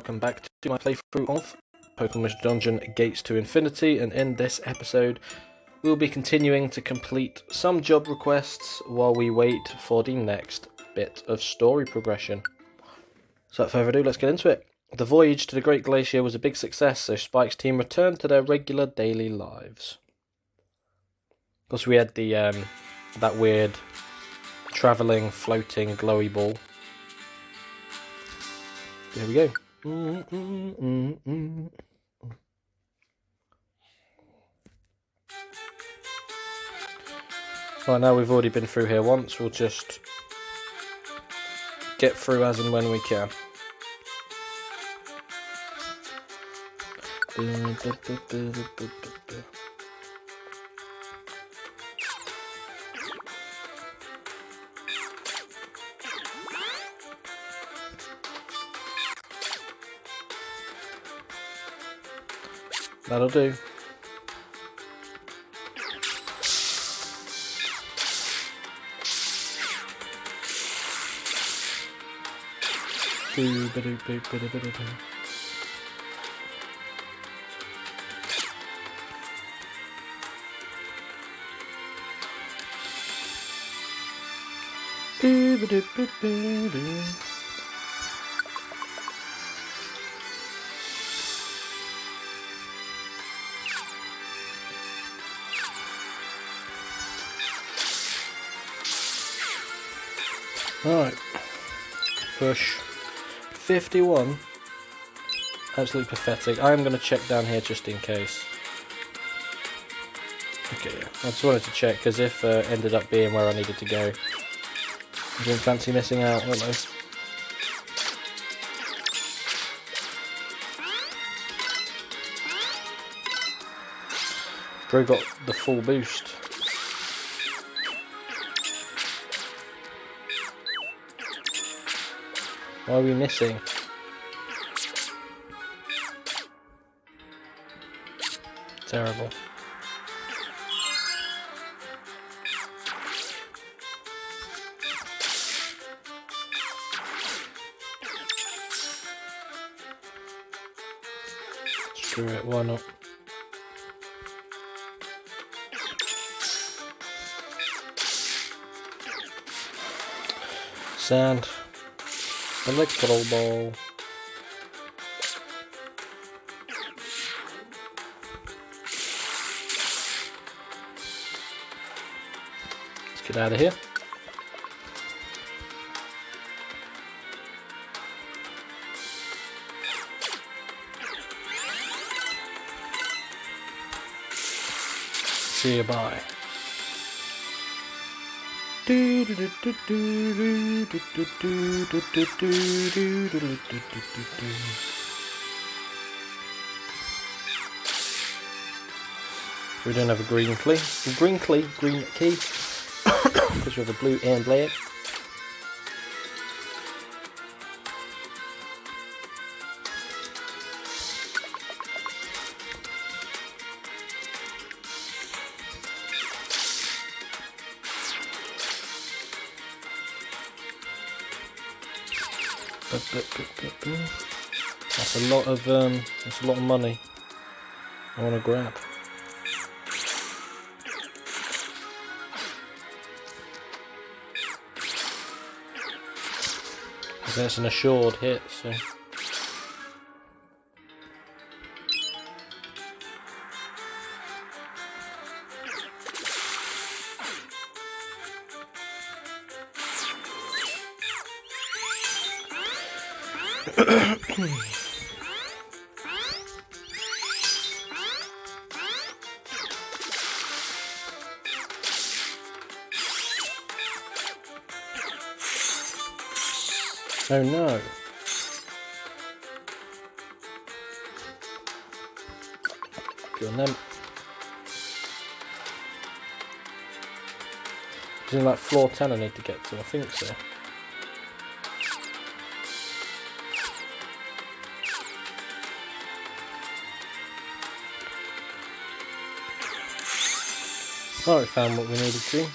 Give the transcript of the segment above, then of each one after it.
welcome back to my playthrough of Pokemon Dungeon Gates to Infinity, and in this episode we'll be continuing to complete some job requests while we wait for the next bit of story progression. So without further ado, let's get into it. The voyage to the Great Glacier was a big success, so Spike's team returned to their regular daily lives. Of course, we had the that weird travelling, floating, glowy ball. There we go. Right, now we've already been through here once, we'll just get through as and when we can. That'll do. Alright, push 51, absolutely pathetic. I am going to check down here just in case. Okay, yeah. I just wanted to check because if ended up being where I needed to go, I didn't fancy missing out, don't I? Bro got the full boost. Why are we missing? Terrible. Screw it, why not? Sand. Electro ball. Let's get out of here. See you, bye. We don't have a green key, because we have a blue and black. That's a lot of money. I want to grab. That's an assured hit, so. Oh no. Good on them. Isn't that floor 10 I need to get to? I think so. Alright, found what we needed to.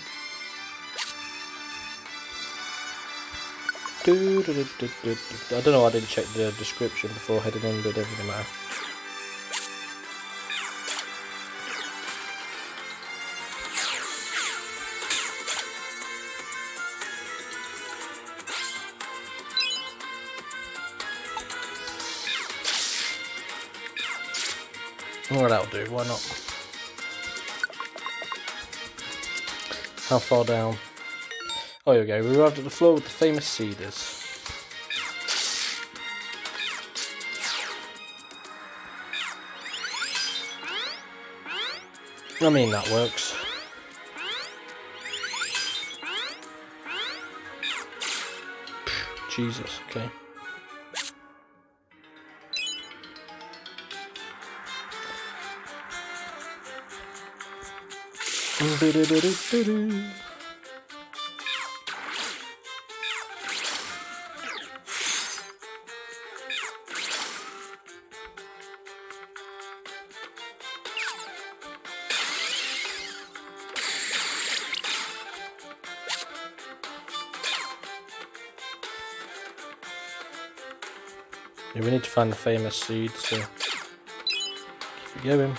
I don't know why I didn't check the description before heading in, but it doesn't really matter. Well, that'll do, why not? How far down? Oh, here we go. We arrived at the floor with the famous cedars. I mean, that works. Jesus, okay. Yeah, we need to find the famous seed, so keep going.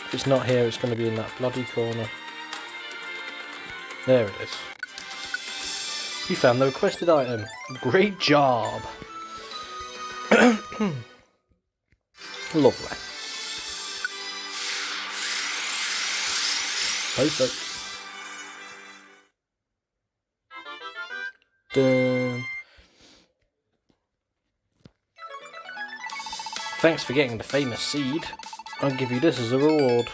If it's not here, it's going to be in that bloody corner. There it is. You found the requested item. Great job! Lovely. Perfect. Dun. Thanks for getting the famous seed. I'll give you this as a reward.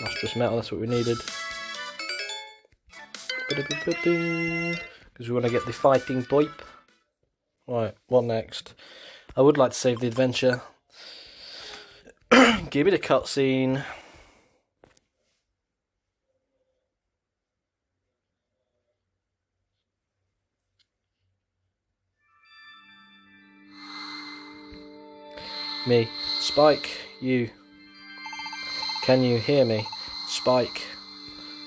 Lustrous metal, that's what we needed. Because we want to get the fighting pipe. Right, what next? I would like to save the adventure. Give me the cutscene. Me. Spike, you. Can you hear me? Spike.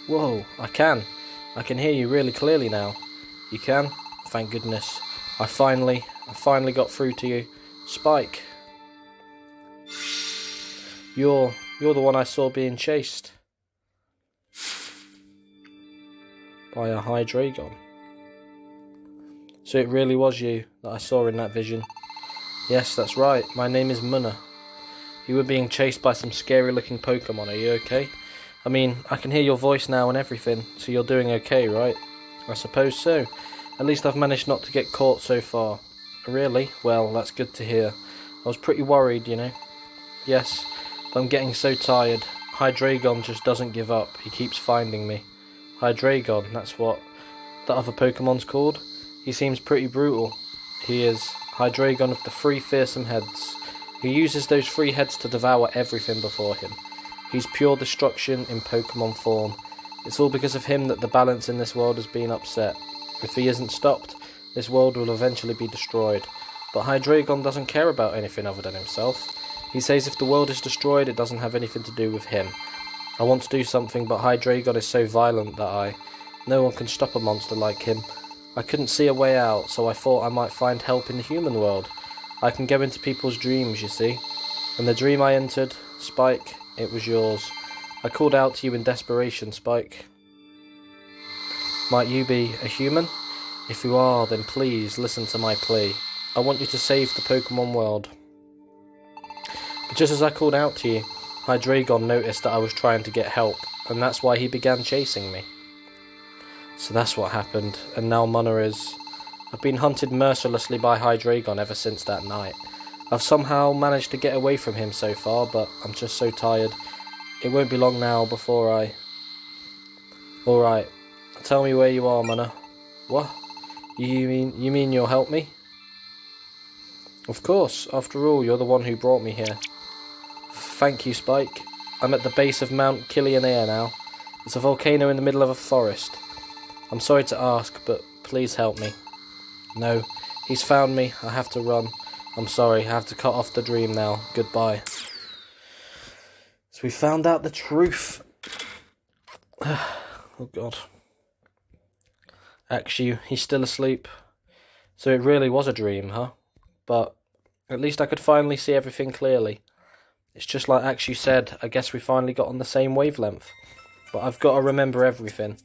Whoa, I can. I can hear you really clearly now. You can? Thank goodness. I finally got through to you. Spike. You're the one I saw being chased by a Hydreigon. So it really was you that I saw in that vision. Yes, that's right. My name is Munna. You were being chased by some scary looking Pokemon. Are you okay? I mean, I can hear your voice now and everything, so you're doing okay, right? I suppose so. At least I've managed not to get caught so far. Really? Well, that's good to hear. I was pretty worried, you know. Yes, but I'm getting so tired. Hydreigon just doesn't give up. He keeps finding me. Hydreigon, that's what that other Pokemon's called. He seems pretty brutal. He is. Hydreigon with the 3 fearsome heads. He uses those 3 heads to devour everything before him. He's pure destruction in Pokemon form. It's all because of him that the balance in this world has been upset. If he isn't stopped, this world will eventually be destroyed. But Hydreigon doesn't care about anything other than himself. He says if the world is destroyed, it doesn't have anything to do with him. I want to do something, but Hydreigon is so violent that no one can stop a monster like him. I couldn't see a way out, so I thought I might find help in the human world. I can go into people's dreams, you see. And the dream I entered, Spike, it was yours. I called out to you in desperation, Spike. Might you be a human? If you are, then please listen to my plea. I want you to save the Pokemon world. But just as I called out to you, Hydreigon noticed that I was trying to get help, and that's why he began chasing me. So that's what happened, and now Munna is. I've been hunted mercilessly by Hydreigon ever since that night. I've somehow managed to get away from him so far, but I'm just so tired. It won't be long now before I... Alright, tell me where you are, Munna. What? You mean you'll help me? Of course, after all, you're the one who brought me here. Thank you, Spike. I'm at the base of Mount Kilianair now. It's a volcano in the middle of a forest. I'm sorry to ask, but please help me. No, he's found me. I have to run. I'm sorry, I have to cut off the dream now. Goodbye. So we found out the truth. Oh god. Actually, he's still asleep. So it really was a dream, huh? But at least I could finally see everything clearly. It's just like Akshu said, I guess we finally got on the same wavelength. But I've got to remember everything.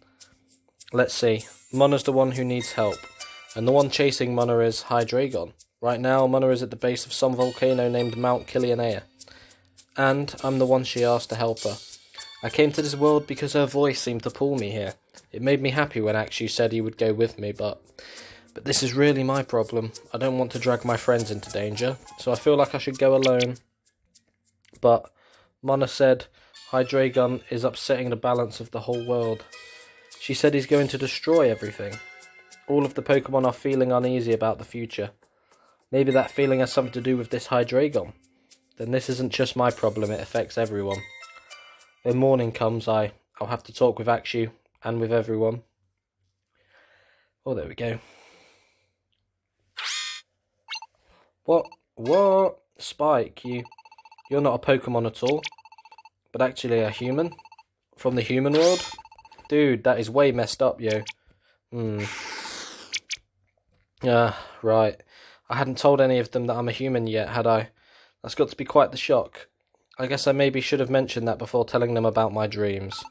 Let's see. Munna's the one who needs help. And the one chasing Munna is Hydreigon. Right now, Munna is at the base of some volcano named Mount Killianea. And I'm the one she asked to help her. I came to this world because her voice seemed to pull me here. It made me happy when Akshu said he would go with me, but this is really my problem. I don't want to drag my friends into danger, so I feel like I should go alone. But Munna said Hydreigon is upsetting the balance of the whole world. She said he's going to destroy everything. All of the Pokemon are feeling uneasy about the future. Maybe that feeling has something to do with this Hydreigon. Then this isn't just my problem, it affects everyone. When morning comes, I'll have to talk with Akshu and with everyone. Oh, there we go. What? Spike, you're not a Pokemon at all, but actually a human? From the human world? Dude, that is way messed up, yo. Right. I hadn't told any of them that I'm a human yet, had I? That's got to be quite the shock. I guess I maybe should have mentioned that before telling them about my dreams.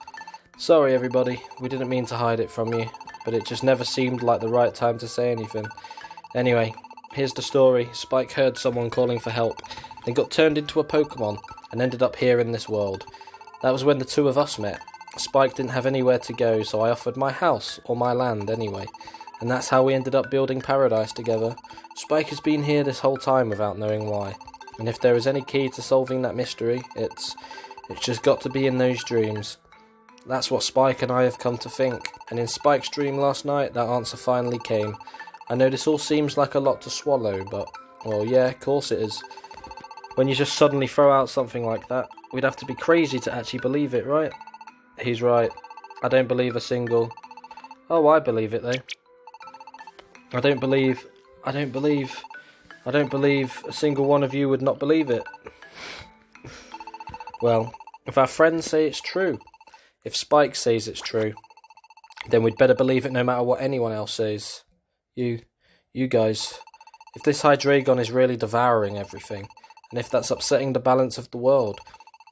Sorry everybody, we didn't mean to hide it from you, but it just never seemed like the right time to say anything. Anyway, here's the story. Spike heard someone calling for help, then got turned into a Pokemon, and ended up here in this world. That was when the two of us met. Spike didn't have anywhere to go, so I offered my house, or my land anyway, and that's how we ended up building Paradise together. Spike has been here this whole time without knowing why. And if there is any key to solving that mystery, it's just got to be in those dreams. That's what Spike and I have come to think, and in Spike's dream last night, that answer finally came. I know this all seems like a lot to swallow, but, well, yeah, of course it is. When you just suddenly throw out something like that, we'd have to be crazy to actually believe it, right? He's right. I don't believe a single... Oh, I believe it, though. I don't believe a single one of you would not believe it. Well, if our friends say it's true, if Spike says it's true, then we'd better believe it no matter what anyone else says. You guys, if this Hydreigon is really devouring everything, and if that's upsetting the balance of the world,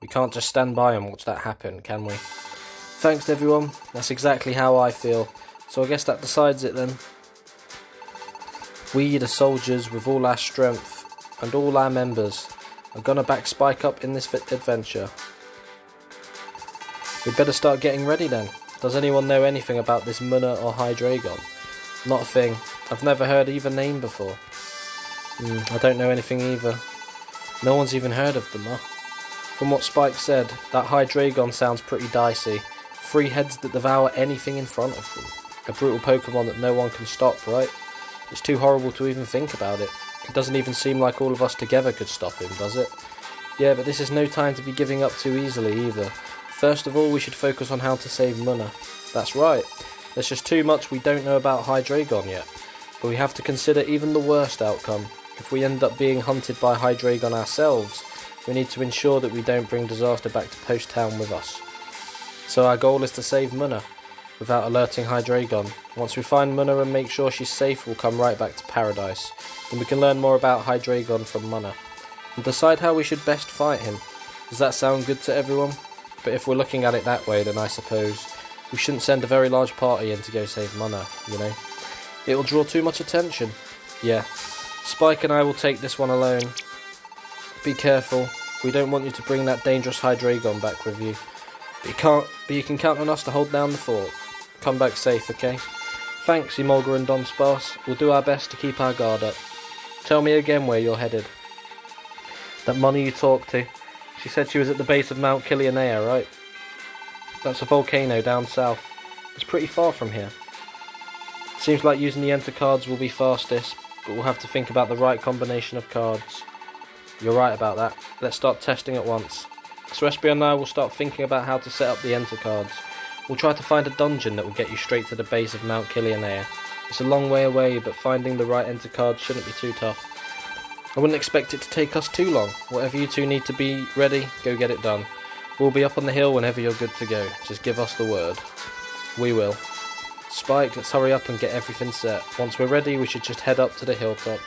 we can't just stand by and watch that happen, can we? Thanks everyone, that's exactly how I feel, so I guess that decides it then. We, the soldiers, with all our strength, and all our members, are gonna back Spike up in this adventure. We'd better start getting ready then. Does anyone know anything about this Munna or Hydreigon? Not a thing. I've never heard either name before. I don't know anything either. No one's even heard of them, huh? From what Spike said, that Hydreigon sounds pretty dicey. 3 heads that devour anything in front of them. A brutal Pokemon that no one can stop, right? It's too horrible to even think about it. It doesn't even seem like all of us together could stop him, does it? Yeah, but this is no time to be giving up too easily either. First of all, we should focus on how to save Munna. That's right. There's just too much we don't know about Hydreigon yet. But we have to consider even the worst outcome. If we end up being hunted by Hydreigon ourselves, we need to ensure that we don't bring disaster back to Post Town with us. So our goal is to save Munna, without alerting Hydreigon. Once we find Munna and make sure she's safe, we'll come right back to Paradise. Then we can learn more about Hydreigon from Munna, and decide how we should best fight him. Does that sound good to everyone? But if we're looking at it that way, then I suppose we shouldn't send a very large party in to go save Munna, you know? It'll draw too much attention. Yeah. Spike and I will take this one alone. Be careful. We don't want you to bring that dangerous Hydreigon back with you. But you can count on us to hold down the fort. Come back safe, okay? Thanks, Emolga and Don Sparse. We'll do our best to keep our guard up. Tell me again where you're headed. That Munna you talked to. She said she was at the base of Mount Killianea, right? That's a volcano down south. It's pretty far from here. Seems like using the enter cards will be fastest, but we'll have to think about the right combination of cards. You're right about that. Let's start testing at once. So Espia and I will start thinking about how to set up the enter cards. We'll try to find a dungeon that will get you straight to the base of Mount Killianea. It's a long way away, but finding the right enter cards shouldn't be too tough. I wouldn't expect it to take us too long. Whatever you two need to be ready, go get it done. We'll be up on the hill whenever you're good to go. Just give us the word. We will. Spike, let's hurry up and get everything set. Once we're ready, we should just head up to the hilltop.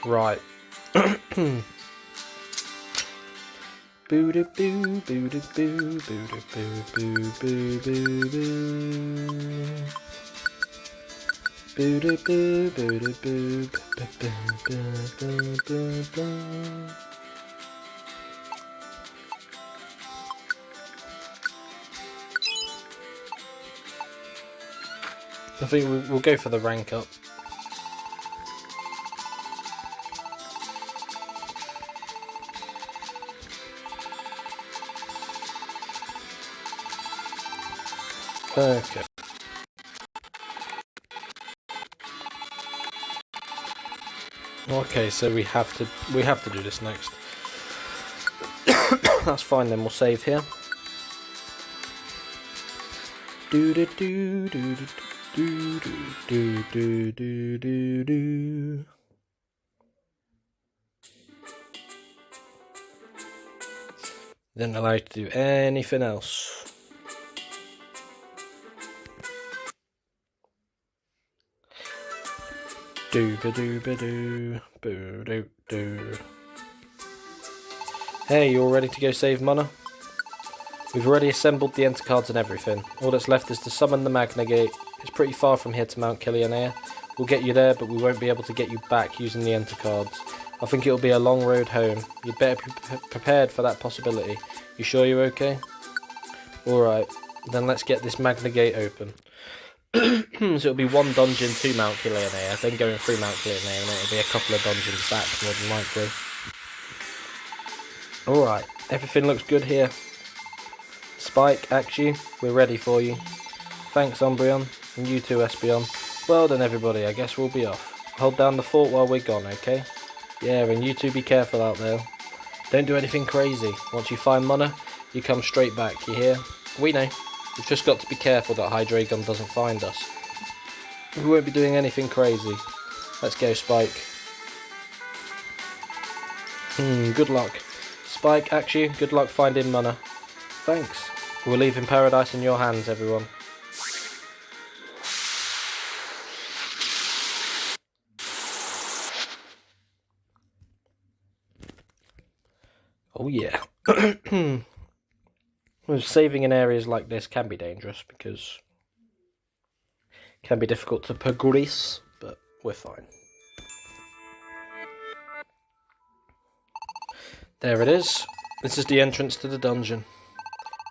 Right. Boo-doo boo, boo-doo boo, boo-doo boo, boo, boo, boo, boo. Boo-doo boo, boo-doo boo, boo, boo, boo, boo. I think we'll go for the rank up. Okay. Okay, so we have to do this next. That's fine then, we'll save here. Do do do do do do do do do do. Then allow you to do anything else. Doo-ba-doo-ba-doo, boo-doo-doo. Hey, you all ready to go save Munna? We've already assembled the enter cards and everything. All that's left is to summon the Magna Gate. It's pretty far from here to Mount Kilianea. We'll get you there, but we won't be able to get you back using the enter cards. I think it'll be a long road home. You'd better be prepared for that possibility. You sure you're okay? Alright, then let's get this Magna Gate open. So it'll be one dungeon to Mount Kilianea, then going through Mount Kilianea, and it'll be a couple of dungeons back, more than likely. Alright, everything looks good here. Spike, Axu, we're ready for you. Thanks, Umbreon, and you too, Espeon. Well done, everybody, I guess we'll be off. Hold down the fort while we're gone, okay? Yeah, and you two be careful out there. Don't do anything crazy. Once you find Munna, you come straight back, you hear? We know. We've just got to be careful that Hydreigon doesn't find us. We won't be doing anything crazy. Let's go, Spike. Good luck. Spike, Axu, good luck finding Munna. Thanks. We'll leave in paradise in your hands, everyone. Oh yeah. Saving in areas like this can be dangerous because it can be difficult to progress, but we're fine. There it is. This is the entrance to the dungeon.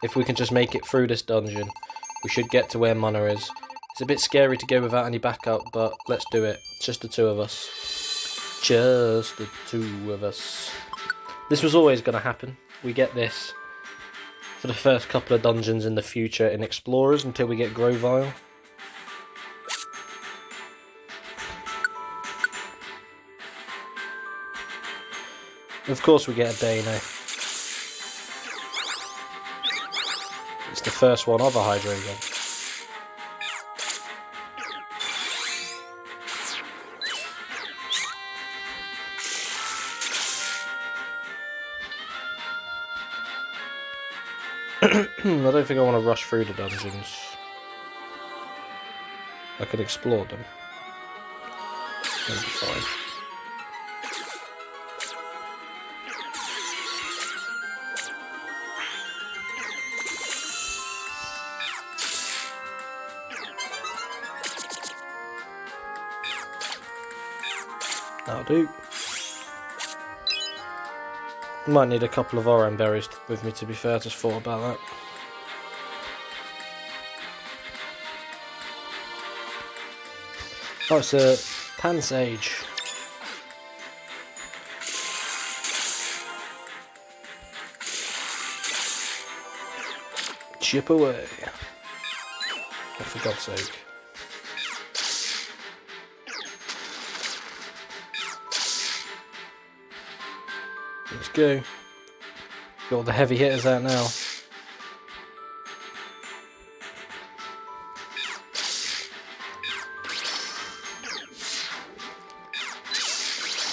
If we can just make it through this dungeon, we should get to where Munna is. It's a bit scary to go without any backup, but let's do it. Just the two of us. Just the two of us. This was always going to happen. We get this for the first couple of dungeons in the future in Explorers until we get Grovyle. Of course we get a Dano. It's the first one of a Hydreigon. I don't think I want to rush through the dungeons. I could explore them. That'll be fine. That'll do. Might need a couple of orange berries with me, to be fair. Just thought about that. Oh, it's a Pansage. Chip away. Oh, for God's sake. Let's go. Got all the heavy hitters out now.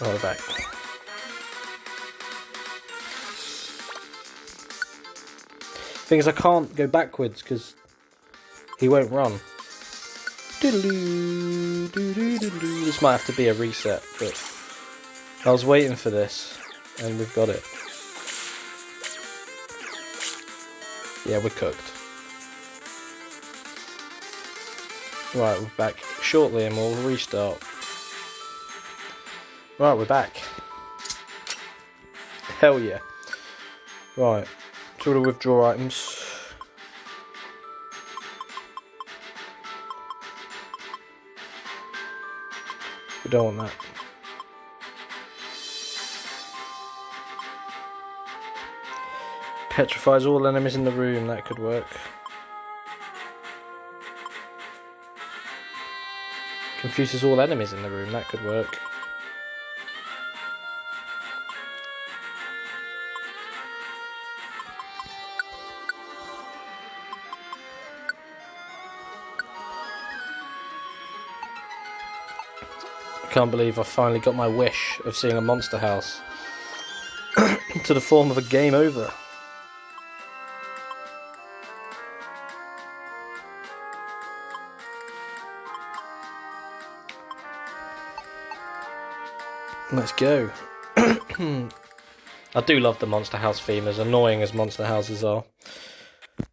Oh, we're back. Thing is, I can't go backwards because he won't run. This might have to be a reset, but I was waiting for this, and we've got it. Yeah, we're cooked. Right, we're back shortly and we'll restart. Right, we're back. Hell yeah. Right, sort of withdraw items. We don't want that. Petrifies all enemies in the room, that could work. Confuses all enemies in the room. That could work. I can't believe I finally got my wish of seeing a monster house to the form of a game over. Let's go. I do love the monster house theme, as annoying as monster houses are.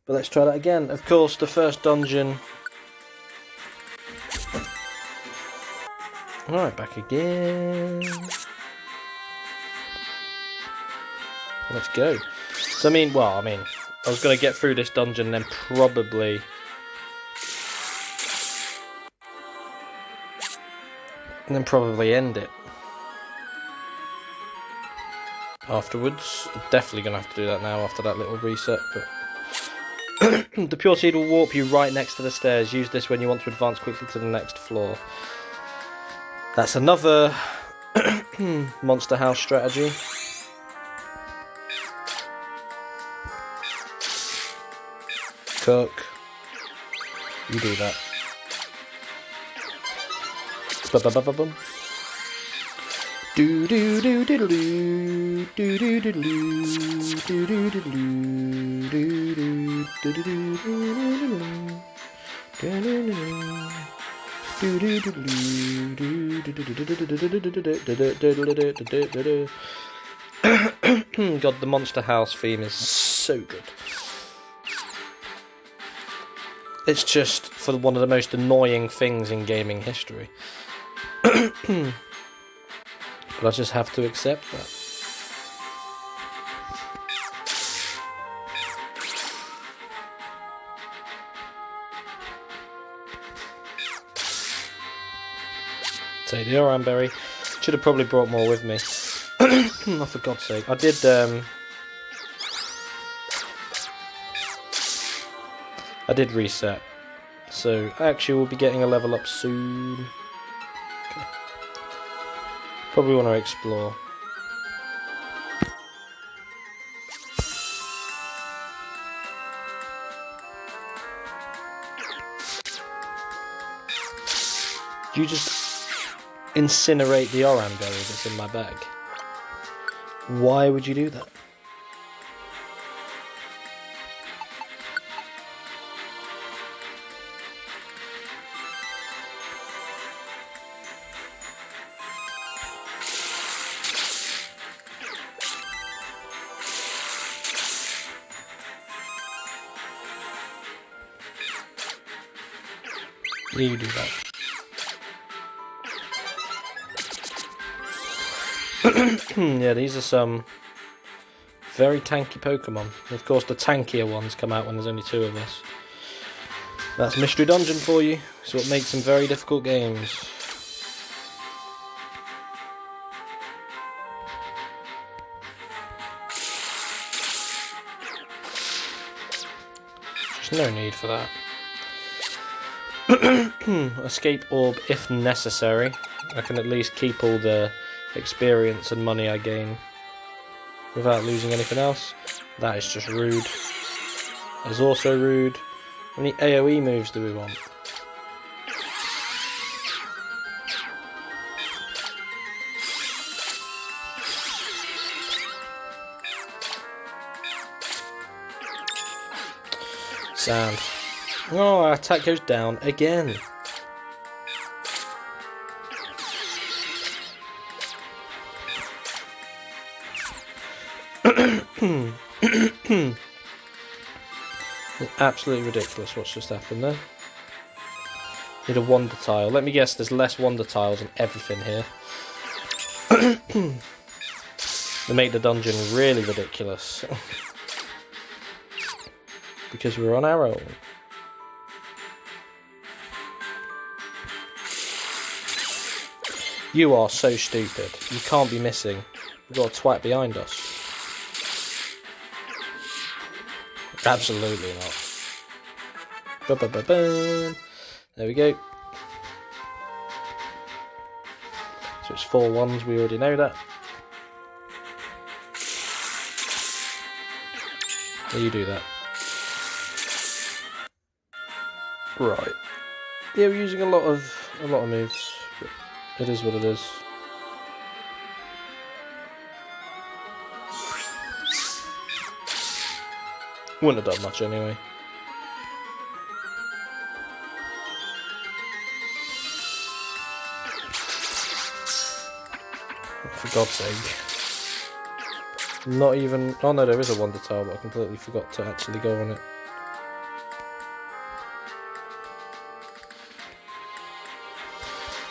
But let's try that again. Of course, the first dungeon. Alright, back again. Let's go. So, I was going to get through this dungeon, then probably end it afterwards. Definitely going to have to do that now after that little reset. But the Pure Seed will warp you right next to the stairs. Use this when you want to advance quickly to the next floor. That's another monster house strategy. Cook. You do that. Ba-ba-ba-ba-bum. Do do do do do do do do do do do do do. God, the monster house theme is so good. It's just for one of the most annoying things in gaming history. But I just have to accept that. Take the Oranberry. Should have probably brought more with me. Oh, for God's sake. I did reset. So, actually we'll be getting a level up soon. Okay. Probably want to explore. Do you just incinerate the Oranberry that's in my bag? Why would you do that? You do that. Yeah, these are some very tanky Pokemon. Of course, the tankier ones come out when there's only two of us. That's Mystery Dungeon for you. It's what makes them very difficult games. There's no need for that. Escape orb if necessary. I can at least keep all the experience and money I gain without losing anything else. That is just rude. That is also rude. How many AoE moves do we want? Sand. Oh, our attack goes down again. Absolutely ridiculous what's just happened there. Need a wonder tile. Let me guess, there's less wonder tiles and everything here. They make the dungeon really ridiculous. Because we're on our own. You are so stupid. You can't be missing. We've got a twat behind us. Absolutely not. Ba-ba-ba-ba. There we go. So it's 4 ones, we already know that. You do that. Right. Yeah, we're using a lot of moves. But it is what it is. Wouldn't have done much anyway. For God's sake. Not even... Oh no, there is a Wonder Tile, but I completely forgot to actually go on it.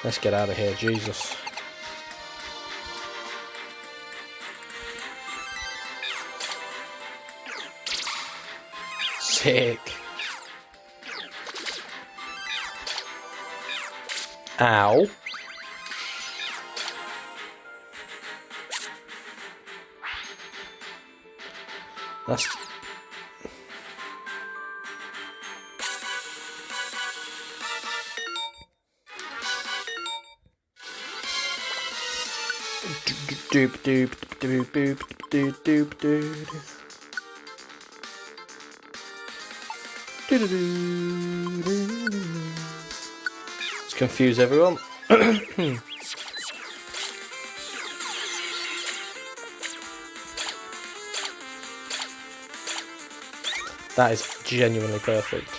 Let's get out of here, Jesus. Sick. Ow. That's... Doop doop doop doop doop doop doop. Let's confuse everyone. That is genuinely perfect.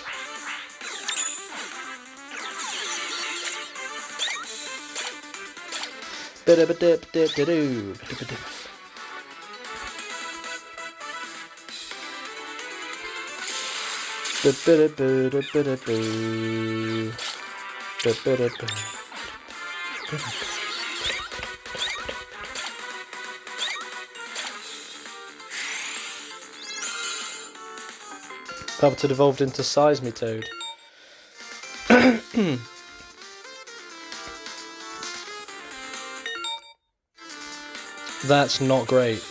Palpatine evolved into Seismitoad. That's not great.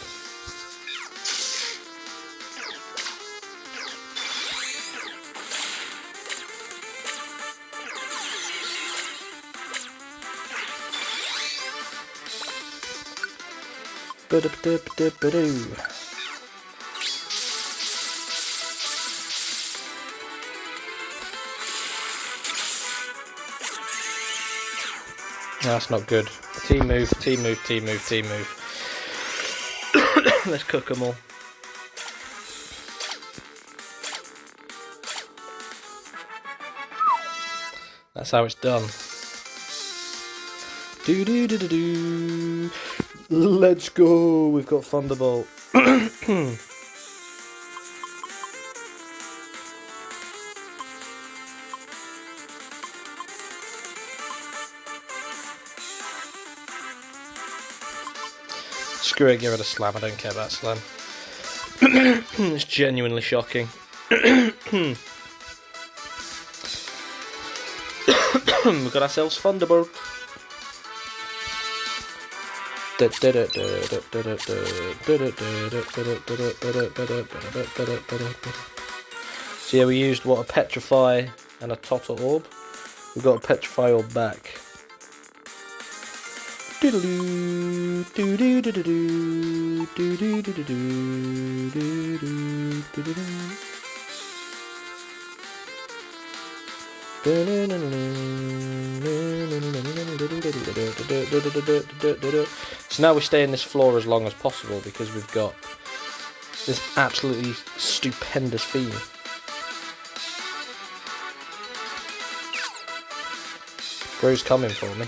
That's not good. Team move, team move, team move, team move. Let's cook them all. That's how it's done. Do do do do do. Let's go. We've got Thunderbolt. Screw it, get rid of Slam. I don't care about Slam. It's genuinely shocking. We've got ourselves Thunderbolt. So yeah, we used what, a Petrify and a Totter Orb. We've got a Petrify Orb back. So now we stay in this floor as long as possible because we've got this absolutely stupendous theme. Bro's coming for me.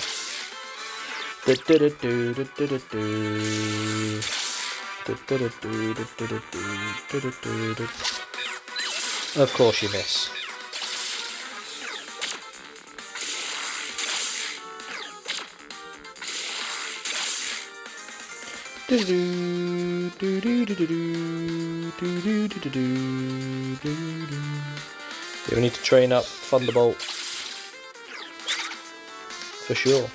Of course you miss. Yeah, we need to train up Thunderbolt for sure.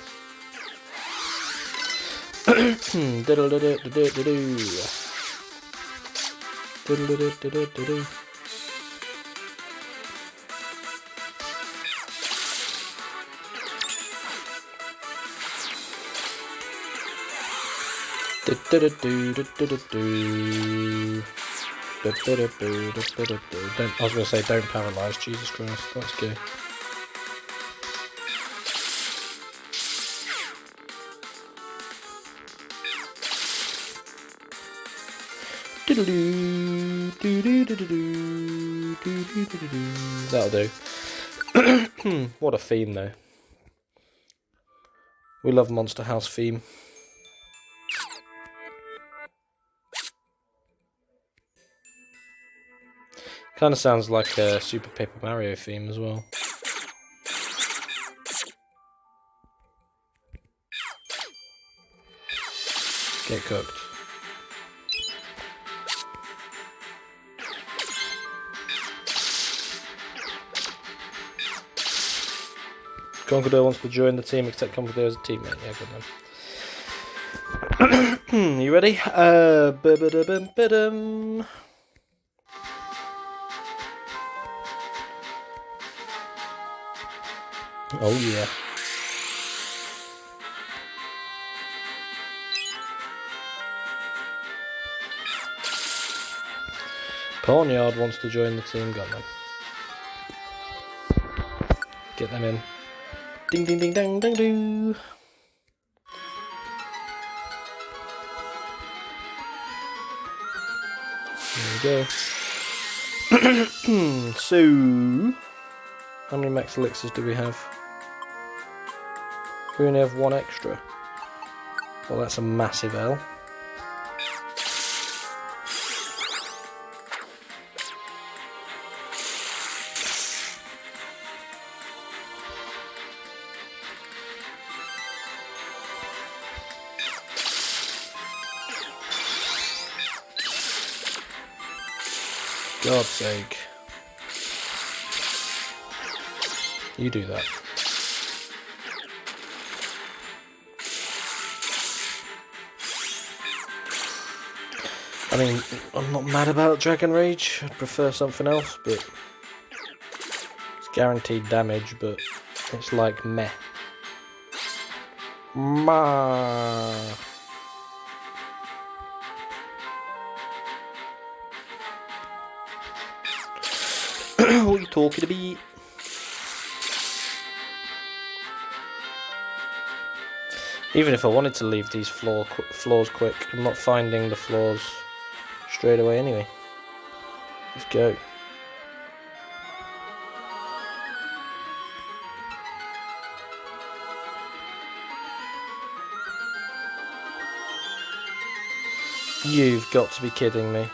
I was going to say don't paralyse, Jesus Christ, that's good. That'll do. What a theme though. We love Monster House theme. Kind of sounds like a Super Paper Mario theme as well. Get cooked. Conqueror wants to join the team, accept Conqueror as a teammate. Yeah, good man. You ready? Oh yeah. Barnyard wants to join the team. Got them. Get them in. Ding ding ding ding ding ding. There we go. So, how many max elixirs do we have? We only have one extra. Well, that's a massive L. God's sake. You do that. I mean, I'm not mad about Dragon Rage. I'd prefer something else, but it's guaranteed damage, but it's like meh. Ma. What are you talking about? Even if I wanted to leave these floors quick, I'm not finding the floors straight away anyway. Let's go. You've got to be kidding me.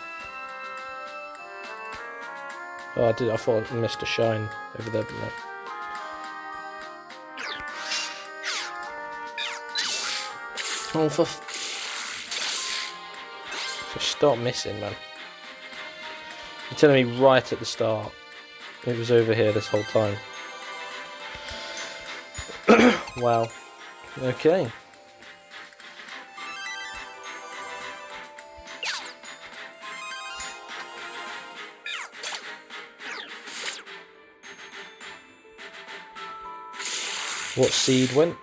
Oh, I thought I missed a shine over there, but no. Oh, just stop missing, man. You're telling me right at the start it was over here this whole time. Wow. Okay. What seed went?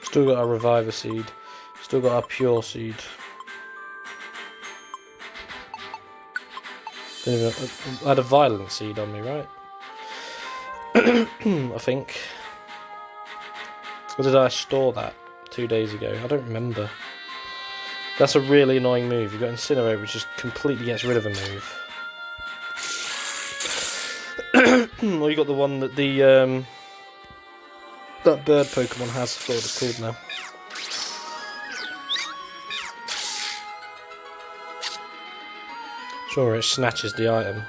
Still got a reviver seed. Still got a pure seed. I had a violent seed on me, right? I think. Or did I store that 2 days ago? I don't remember. That's a really annoying move. You've got Incinerate, which just completely gets rid of a move. Or you got the one that that bird Pokemon has. I forgot what it's called now. Sure, it snatches the item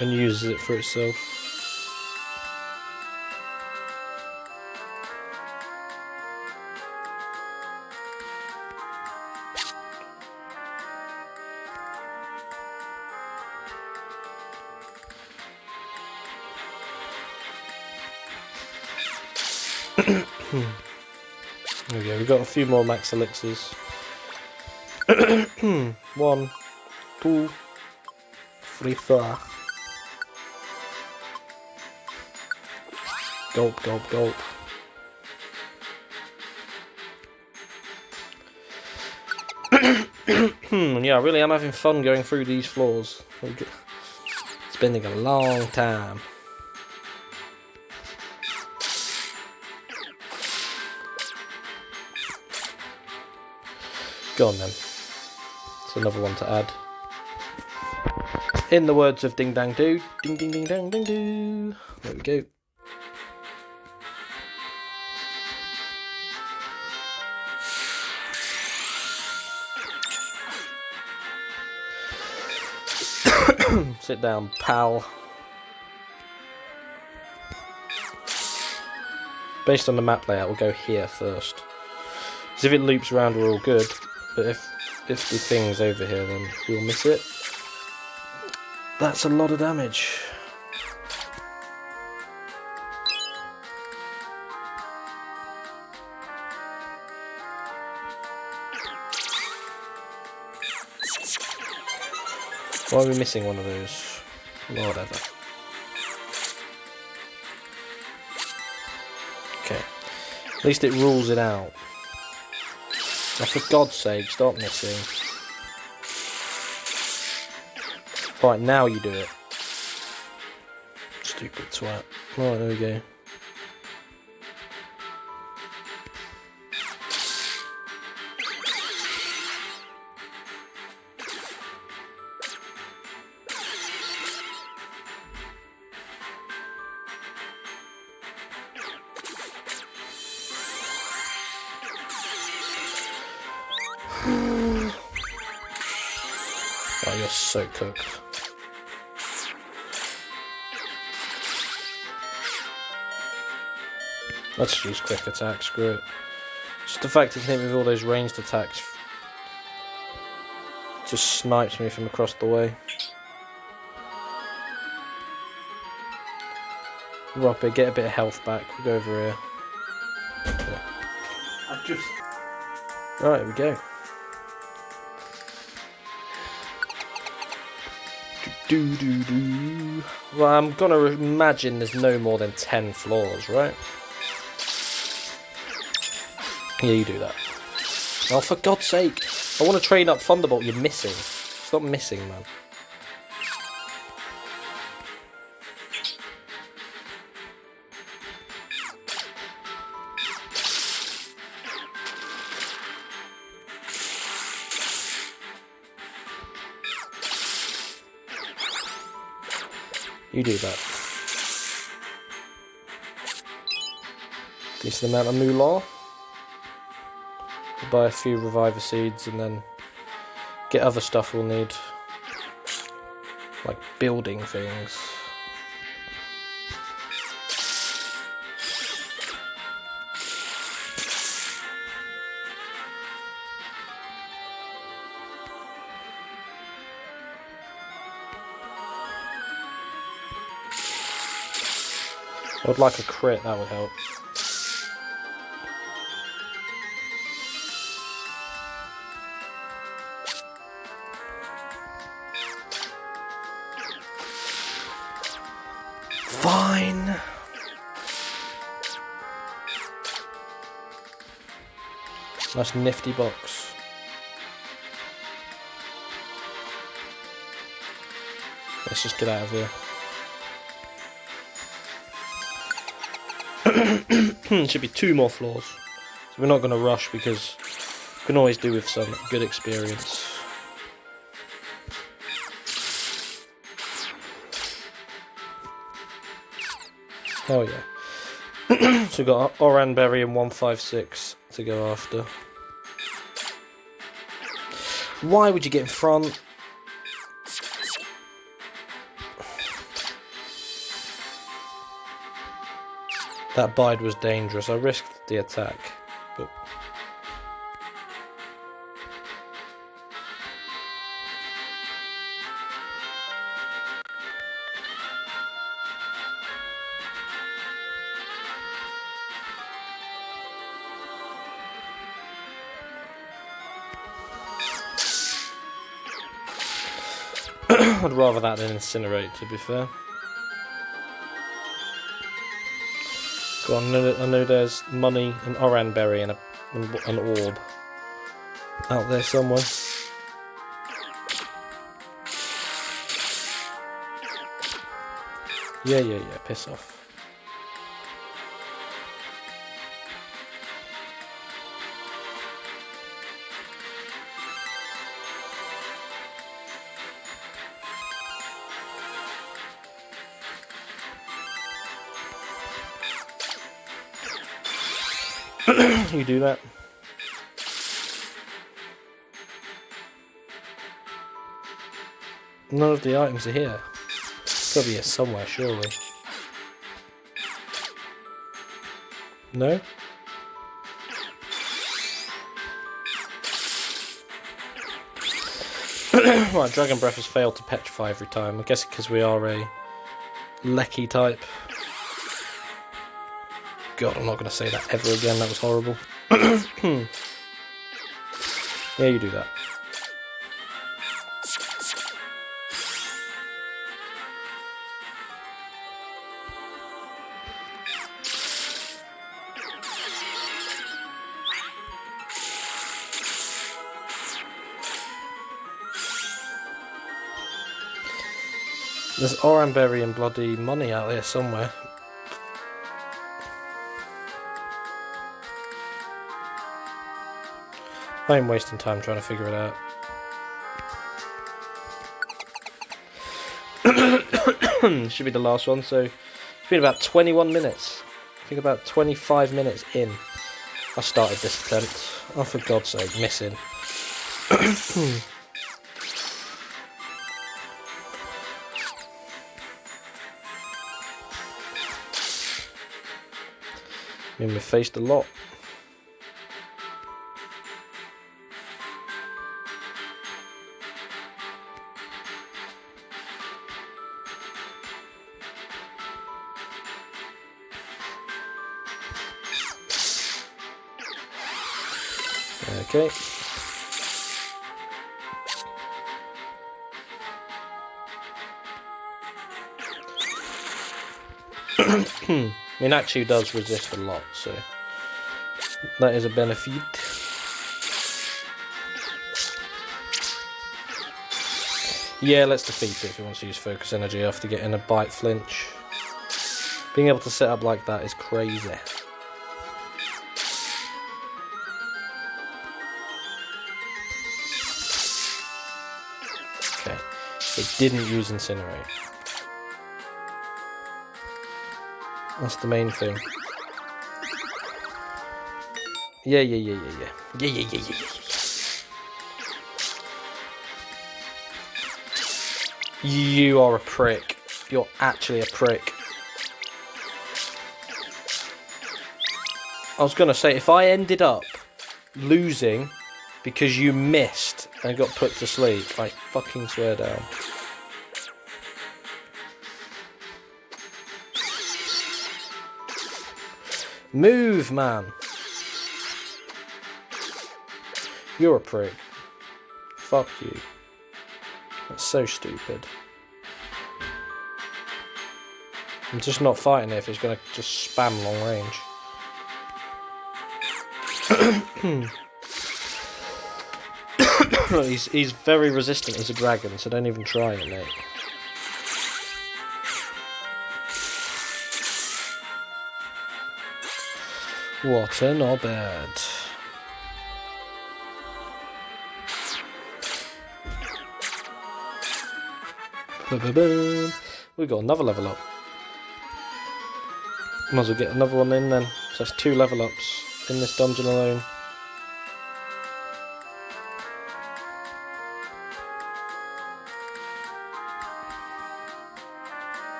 and uses it for itself. There we go, we've got a few more max elixirs. 1, 2, 3, 4. Gulp, gulp, gulp. Yeah, really, I'm having fun going through these floors. Spending a long time. Go on then. It's another one to add. In the words of Ding Dang Doo, ding ding ding dang ding doo. There we go. Sit down, pal. Based on the map layout, we'll go here first. Because if it loops around, we're all good. But if the thing's over here, then we'll miss it. That's a lot of damage. Why are we missing one of those? Whatever. Okay. At least it rules it out. Oh, for God's sake, stop missing. Right, now you do it. Stupid twat. Right, there we go. Oh, you're so cooked. Let's just use quick attack, screw it. Just the fact it can hit me with all those ranged attacks just snipes me from across the way. Right, but get a bit of health back. We'll go over here. Yeah. I've just... Right, here we go. Well, I'm gonna imagine there's no more than 10 floors, right? Yeah, you do that. Oh, for God's sake! I want to train up Thunderbolt. You're missing. Stop missing, man. You do that. Decent amount of moolah. We'll buy a few reviver seeds and then get other stuff we'll need. Like building things. I would like a crit, that would help. Fine. Nice nifty box. Let's just get out of here. Should be 2 more floors. So we're not going to rush because we can always do with some good experience. Hell yeah. So we've got Oranberry and 156 to go after. Why would you get in front? That bide was dangerous. I risked the attack, but I'd rather that than incinerate, to be fair. Go on, I know there's money, an Oranberry, and an orb out there somewhere. Yeah, piss off. You do that. None of the items are here. Gotta be here somewhere, surely. No? Right, Dragon Breath has failed to petrify every time. I guess because we are a Lecky type. God, I'm not going to say that ever again, that was horrible. Yeah, you do that. There's Oranberry and bloody money out there somewhere. I'm wasting time trying to figure it out. Should be the last one, so it's been about 21 minutes. I think about 25 minutes in. I started this attempt. Oh, for God's sake, missing. I mean, we faced a lot. Okay. I mean, actually does resist a lot, so that is a benefit. Yeah, let's defeat it if he wants to use focus energy after getting a bite flinch. Being able to set up like that is crazy. Okay, it didn't use Incinerate. That's the main thing. Yeah. You are a prick. You're actually a prick. I was gonna say, if I ended up losing because you missed and got put to sleep, I fucking swear down. Move, man. You're a prick. Fuck you. That's so stupid. I'm just not fighting it if it's going to just spam long range. He's very resistant. He's a dragon, so don't even try it, mate. What a knobhead. We got another level up. Might as well get another one in then. So that's 2 level ups in this dungeon alone.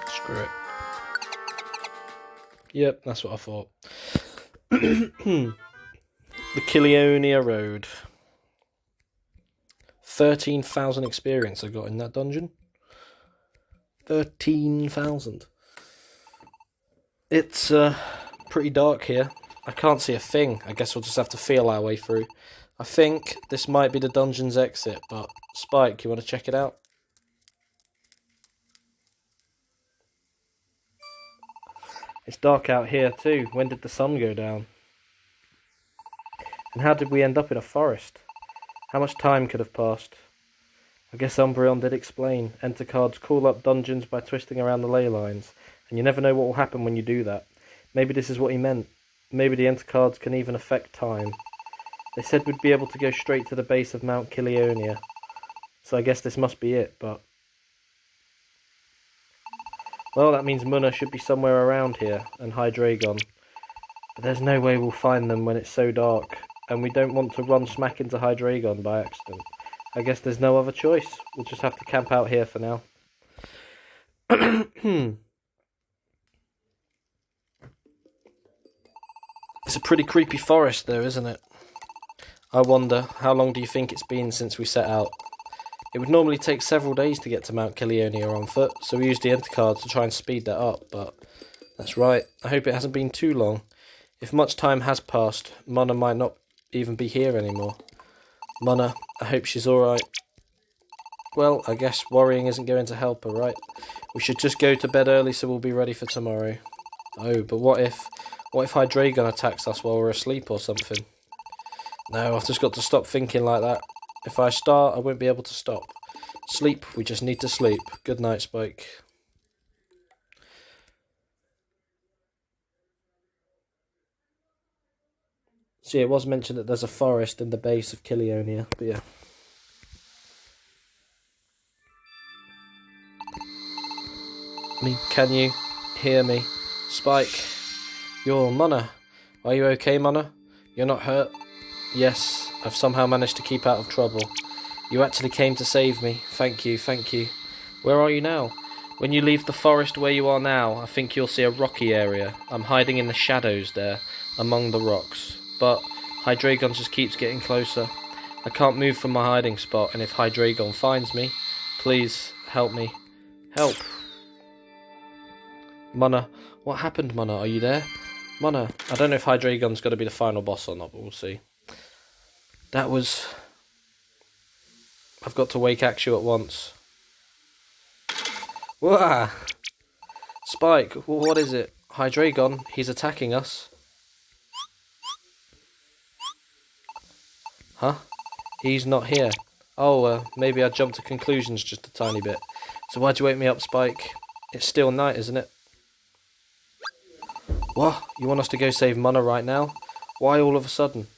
Screw it. Yep, that's what I thought. The Kilionia Road. 13,000 experience I got in that dungeon. 13,000. It's pretty dark here. I can't see a thing. I guess we'll just have to feel our way through. I think this might be the dungeon's exit, but Spike, you want to check it out? It's dark out here too. When did the sun go down? And how did we end up in a forest? How much time could have passed? I guess Umbreon did explain. Enter cards call up dungeons by twisting around the ley lines, and you never know what will happen when you do that. Maybe this is what he meant. Maybe the enter cards can even affect time. They said we'd be able to go straight to the base of Mount Kileonia, so I guess this must be it, but... Well, that means Munna should be somewhere around here, and Hydreigon. But there's no way we'll find them when it's so dark, and we don't want to run smack into Hydreigon by accident. I guess there's no other choice. We'll just have to camp out here for now. It's a pretty creepy forest though, isn't it? I wonder, how long do you think it's been since we set out? It would normally take several days to get to Mount Kileonia on foot, so we used the enter cards to try and speed that up, but that's right. I hope it hasn't been too long. If much time has passed, Munna might not even be here anymore. Munna, I hope she's alright. Well, I guess worrying isn't going to help her, right? We should just go to bed early so we'll be ready for tomorrow. Oh, but what if Hydreigon attacks us while we're asleep or something? No, I've just got to stop thinking like that. If I start, I won't be able to stop. Sleep, we just need to sleep. Good night, Spike. See, it was mentioned that there's a forest in the base of Kileonia, but yeah. Can you hear me? Spike, you're Munna. Are you okay, Munna? You're not hurt? Yes, I've somehow managed to keep out of trouble. You actually came to save me. Thank you, thank you. Where are you now? When you leave the forest where you are now, I think you'll see a rocky area. I'm hiding in the shadows there, among the rocks. But Hydreigon just keeps getting closer. I can't move from my hiding spot, and if Hydreigon finds me, please help me. Help. Munna. What happened, Munna? Are you there? Munna. I don't know if Hydreigon's going to be the final boss or not, but we'll see. That was... I've got to wake Axu at once. Wah! Spike, what is it? Hydreigon, he's attacking us. Huh? He's not here. Oh, maybe I jumped to conclusions just a tiny bit. So why'd you wake me up, Spike? It's still night, isn't it? What? You want us to go save Munna right now? Why all of a sudden?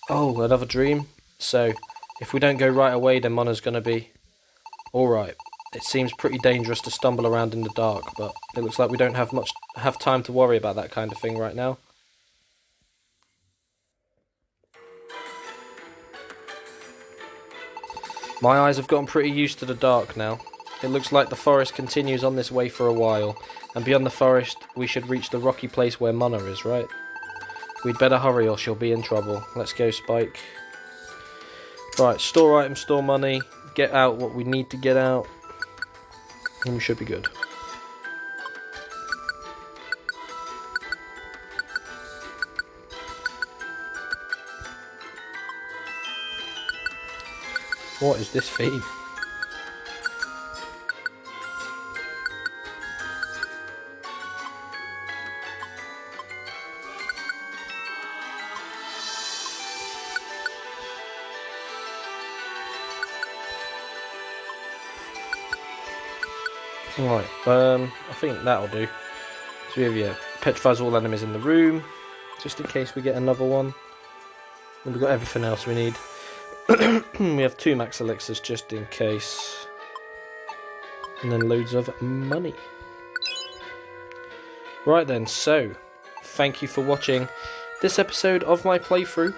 Oh, another dream? So, if we don't go right away, then Munna's gonna be... Alright. It seems pretty dangerous to stumble around in the dark, but it looks like we don't have time to worry about that kind of thing right now. My eyes have gotten pretty used to the dark now. It looks like the forest continues on this way for a while, and beyond the forest we should reach the rocky place where Munna is, right? We'd better hurry or she'll be in trouble. Let's go, Spike. Right, store items, store money, get out what we need to get out, and we should be good. What is this feed? Right, I think that'll do. So we have, petrifies all enemies in the room, just in case we get another one. And we've got everything else we need. We have 2 max elixirs just in case. And then loads of money. Right then, so, thank you for watching this episode of my playthrough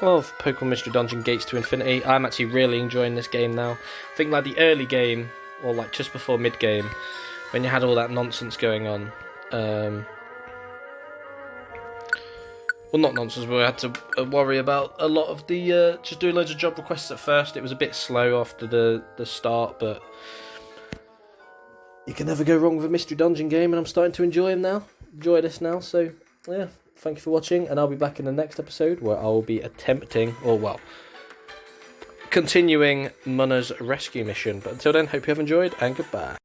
of Pokemon Mystery Dungeon Gates to Infinity. I'm actually really enjoying this game now. I think like the early game, or like just before mid-game, when you had all that nonsense going on. Well, not nonsense, but we had to worry about a lot of the, just doing loads of job requests at first. It was a bit slow after the start, but you can never go wrong with a Mystery Dungeon game, and I'm starting to enjoy this now, so, yeah, thank you for watching, and I'll be back in the next episode, where I will be attempting, or well, continuing Munna's rescue mission. But until then, hope you have enjoyed, and goodbye.